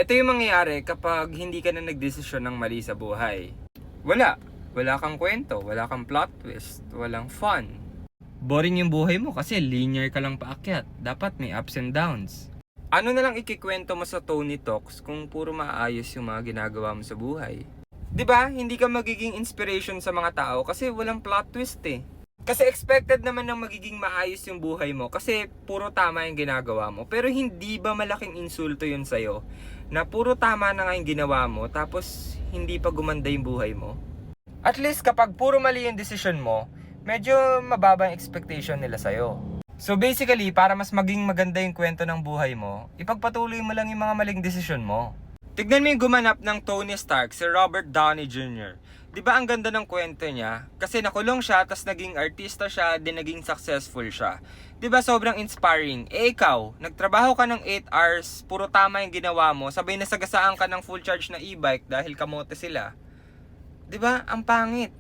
Ito yung mangyayari kapag hindi ka na nagdesisyon ng mali sa buhay. Wala kang kwento, wala kang plot twist, walang fun. Boring yung buhay mo kasi linear ka lang paakyat. Dapat may ups and downs. Ano na lang ikikwento mo sa Tony Talks kung puro maayos yung mga ginagawa mo sa buhay? 'Di ba? Hindi ka magiging inspiration sa mga tao kasi walang plot twist eh. Kasi expected naman ng magiging maayos yung buhay mo kasi puro tama yung ginagawa mo. Pero hindi ba malaking insulto yun sa'yo na puro tama na nga yung ginawa mo tapos hindi pa gumanda yung buhay mo? At least kapag puro mali yung decision mo, medyo mababa yung expectation nila sa'yo. So basically, para mas maging maganda yung kwento ng buhay mo, ipagpatuloy mo lang yung mga maling desisyon mo. Tignan mo yung gumanap ng Tony Stark, si Robert Downey Jr. Di ba ang ganda ng kwento niya? Kasi nakulong siya, tas naging artista siya, din naging successful siya. Di ba sobrang inspiring? Eh ikaw, nagtrabaho ka ng 8 hours, puro tama yung ginawa mo, sabay nasagasaan ka ng full charge na e-bike dahil kamote sila. Di ba? Ang pangit.